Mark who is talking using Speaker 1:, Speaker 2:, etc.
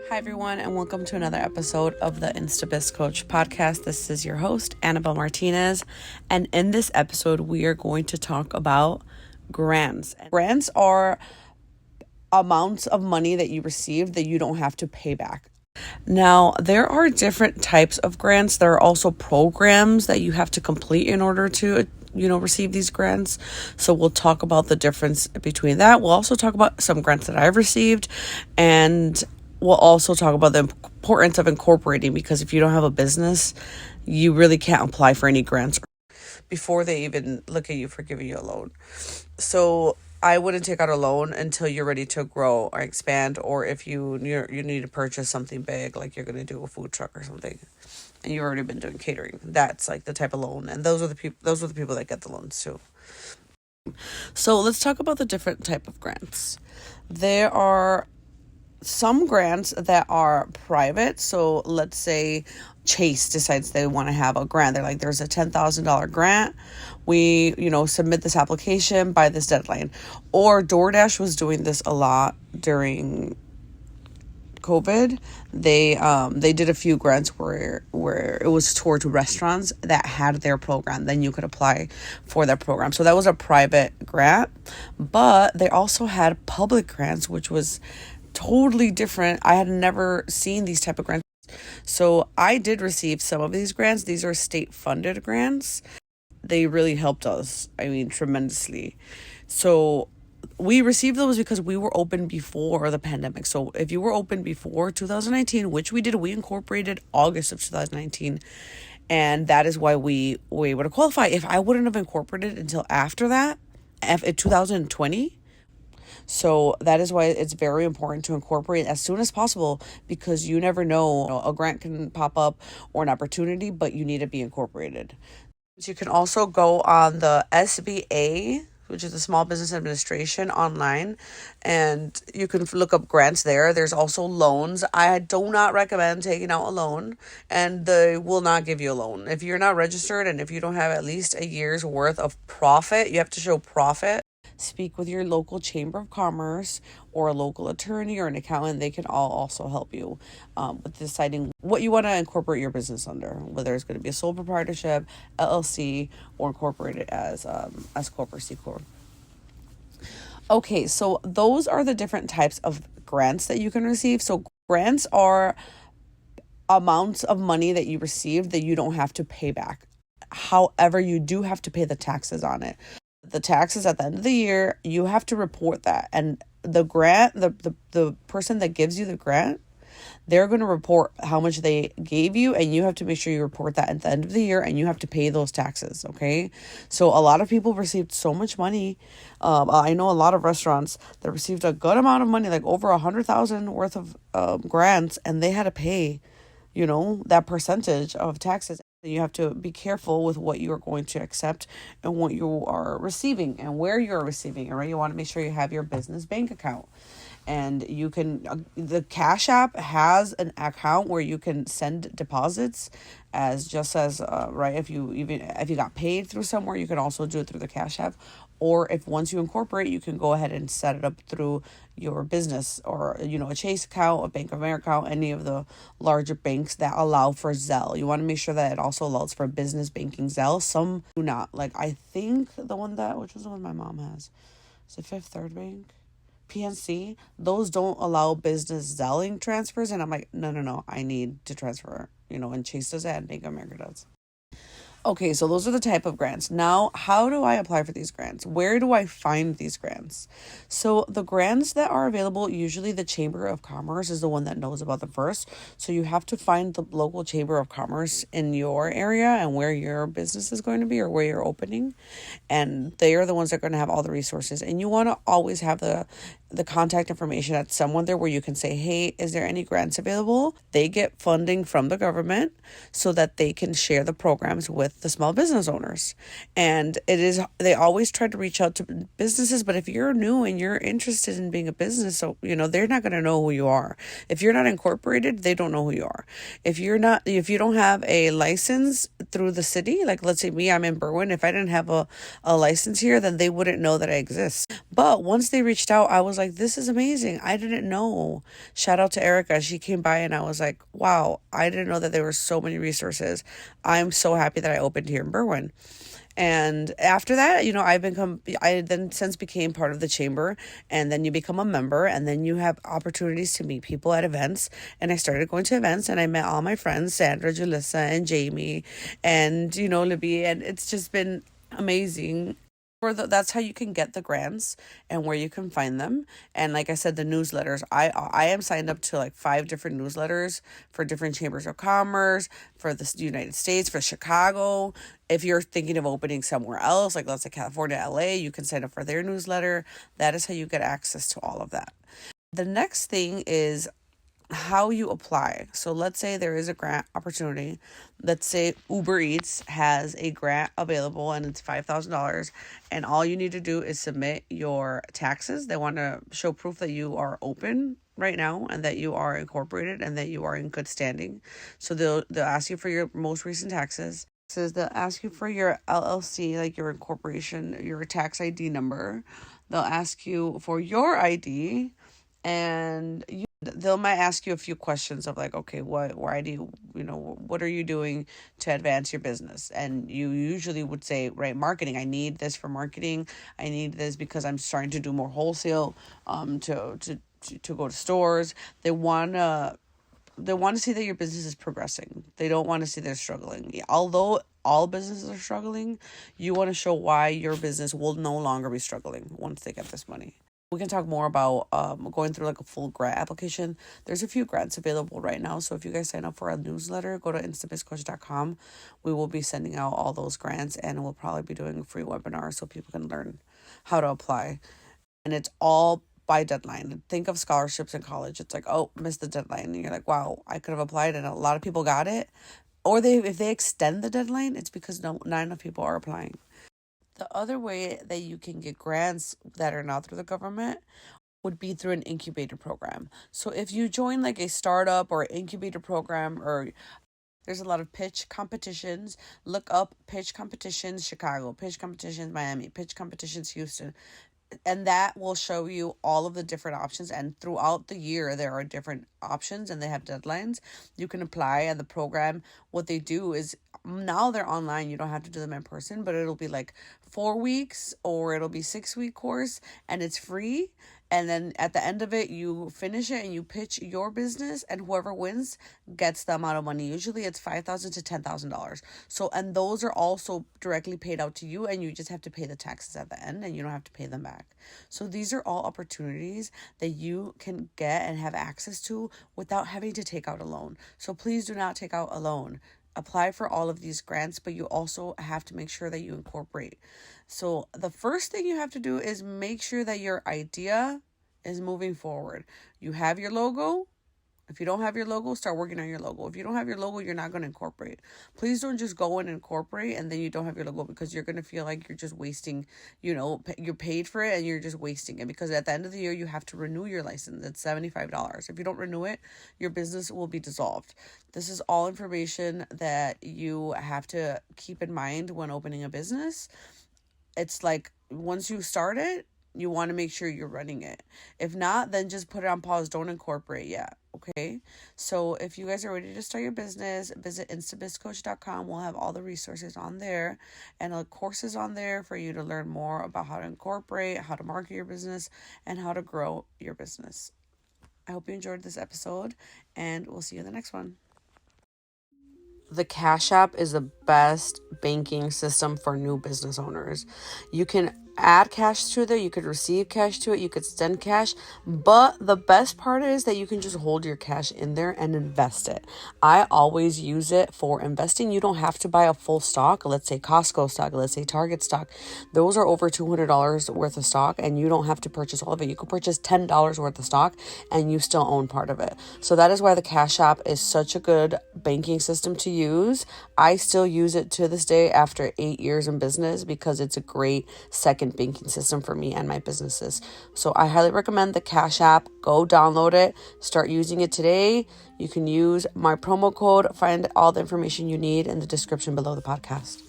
Speaker 1: Hi, everyone, and welcome to another episode of the InstaBizCoach Podcast. This is your host, Annabelle Martinez, and in this episode, we are going to talk about grants. Grants are amounts of money that you receive that you don't have to pay back. Now, there are different types of grants. There are also programs that you have to complete in order to receive these grants. So we'll talk about the difference between that. We'll also talk about some grants that I've received, and we'll also talk about the importance of incorporating, because if you don't have a business, you really can't apply for any grants before they even look at you for giving you a loan. So I wouldn't take out a loan until you're ready to grow or expand, or if you need to purchase something big, like you're going to do a food truck or something, and you've already been doing catering. That's like the type of loan, and those are the people that get the loans too. So let's talk about the different type of grants. There are some grants that are private. So let's say Chase decides they want to have a grant. They're like, there's a $10,000 grant. We, submit this application by this deadline. Or DoorDash was doing this a lot during COVID. They did a few grants where it was towards restaurants that had their program. Then you could apply for that program. So that was a private grant. But they also had public grants, which was totally different. I had never seen these type of grants. So I did receive some of these grants. These are state funded grants. They really helped us, tremendously. So we received those because we were open before the pandemic. So if you were open before 2019, which we did, we incorporated August of 2019. And that is why we were able to qualify. If I wouldn't have incorporated until after that, in 2020, so that is why it's very important to incorporate as soon as possible, because you never know, a grant can pop up or an opportunity, but you need to be incorporated. You can also go on the SBA, which is the Small Business Administration, online, and you can look up grants there. There's also loans. I do not recommend taking out a loan, and they will not give you a loan. If you're not registered and if you don't have at least a year's worth of profit, you have to show profit. Speak with your local chamber of commerce or a local attorney or an accountant. They can all also help you with deciding what you want to incorporate your business under, whether it's going to be a sole proprietorship, LLC, or incorporate it as corporate C Corp. Okay, so those are the different types of grants that you can receive. So grants are amounts of money that you receive that you don't have to pay back. However, you do have to pay the taxes on it. The taxes at the end of the year, you have to report that. And the grant, the person that gives you the grant, they're going to report how much they gave you, and you have to make sure you report that at the end of the year, and you have to pay those taxes, okay? So a lot of people received so much money. I know a lot of restaurants that received a good amount of money, like over $100,000 worth of grants, and they had to pay, that percentage of taxes. You have to be careful with what you are going to accept and what you are receiving and where you're receiving it, right? You want to make sure you have your business bank account. And you can, the Cash App has an account where you can send deposits right? If you got paid through somewhere, you can also do it through the Cash App. Or if once you incorporate, you can go ahead and set it up through your business or, a Chase account, a Bank of America account, any of the larger banks that allow for Zelle. You want to make sure that it also allows for business banking Zelle. Some do not. Like, I think which was the one my mom has. Is it Fifth Third Bank? PNC, those don't allow business Zelling transfers. And I'm like, no, I need to transfer, and Chase does that and Bank of America does. Okay, so those are the type of grants. Now, how do I apply for these grants? Where do I find these grants? So the grants that are available, usually the Chamber of Commerce is the one that knows about them first. So you have to find the local Chamber of Commerce in your area and where your business is going to be or where you're opening. And they are the ones that are going to have all the resources. And you want to always have the contact information at someone there where you can say, hey, is there any grants available? They get funding from the government so that they can share the programs with the small business owners. And they always try to reach out to businesses, but if you're new and you're interested in being a business, so they're not going to know who you are. If you're not incorporated, they don't know who you are. If you don't have a license through the city, like let's say me, I'm in Berwyn. If I didn't have a license here, then they wouldn't know that I exist. But once they reached out, I was was like, this is amazing. I didn't know. Shout out to Erica. She came by and I was like, wow, I didn't know that there were so many resources. I'm so happy that I opened here in Berwyn. And after that, I then since became part of the chamber, and then you become a member, and then you have opportunities to meet people at events. And I started going to events, and I met all my friends, Sandra, Julissa, and Jamie, and, Libby, and it's just been amazing. That's how you can get the grants and where you can find them. And like I said, the newsletters, I am signed up to like 5 different newsletters for different chambers of commerce, for the United States, for Chicago. If you're thinking of opening somewhere else, like let's say California, LA, you can sign up for their newsletter. That is how you get access to all of that. The next thing is how you apply. So let's say there is a grant opportunity. Let's say Uber Eats has a grant available and it's $5,000, and all you need to do is submit your taxes. They want to show proof that you are open right now and that you are incorporated and that you are in good standing. So they'll ask you for your most recent taxes. They'll ask you for your LLC, like your incorporation, your tax ID number. They'll ask you for your ID, and they might ask you a few questions of like, okay, why do you, what are you doing to advance your business? And you usually would say, right, marketing. I need this for marketing. I need this because I'm starting to do more wholesale, to go to stores. They want to see that your business is progressing. They don't want to see they're struggling. Although all businesses are struggling, you want to show why your business will no longer be struggling once they get this money. We can talk more about going through like a full grant application. There's a few grants available right now. So if you guys sign up for a newsletter, go to InstaBizCoach.com. We will be sending out all those grants, and we'll probably be doing a free webinar so people can learn how to apply. And it's all by deadline. Think of scholarships in college. It's like, oh, missed the deadline. And you're like, wow, I could have applied, and a lot of people got it. Or if they extend the deadline, it's because not enough people are applying. The other way that you can get grants that are not through the government would be through an incubator program. So if you join like a startup or incubator program, or there's a lot of pitch competitions. Look up pitch competitions Chicago, pitch competitions Miami, pitch competitions Houston. And that will show you all of the different options. And throughout the year, there are different options and they have deadlines. You can apply, and the program, what they do is now they're online. You don't have to do them in person, but it'll be like 4 weeks or it'll be 6-week course, and it's free. And then at the end of it, you finish it and you pitch your business, and whoever wins gets the amount of money. Usually it's $5,000 to $10,000. So, and those are also directly paid out to you, and you just have to pay the taxes at the end, and you don't have to pay them back. So these are all opportunities that you can get and have access to without having to take out a loan. So please do not take out a loan. Apply for all of these grants, but you also have to make sure that you incorporate. So the first thing you have to do is make sure that your idea is moving forward. You have your logo. If you don't have your logo, start working on your logo. If you don't have your logo, you're not going to incorporate. Please don't just go and incorporate and then you don't have your logo, because you're going to feel like you're just wasting, you're paid for it and you're just wasting it, because at the end of the year, you have to renew your license. It's $75. If you don't renew it, your business will be dissolved. This is all information that you have to keep in mind when opening a business. It's like once you start it, you want to make sure you're running it. If not, then just put it on pause. Don't incorporate yet. Okay. So if you guys are ready to start your business, visit InstaBizCoach.com. We'll have all the resources on there and courses on there for you to learn more about how to incorporate, how to market your business, and how to grow your business. I hope you enjoyed this episode, and we'll see you in the next one. The Cash App is the best banking system for new business owners. You can add cash to it, you could receive cash to it, you could send cash, but the best part is that you can just hold your cash in there and invest it. I always use it for investing. You don't have to buy a full stock. Let's say Costco stock, let's say Target stock. Those are over $200 worth of stock, and you don't have to purchase all of it. You could purchase $10 worth of stock and you still own part of it. So that is why the Cash App is such a good banking system to use. I still use it to this day after 8 years in business, because it's a great second banking system for me and my businesses. So I highly recommend the Cash App. Go download it, start using it today. You can use my promo code. Find all the information you need in the description below the podcast.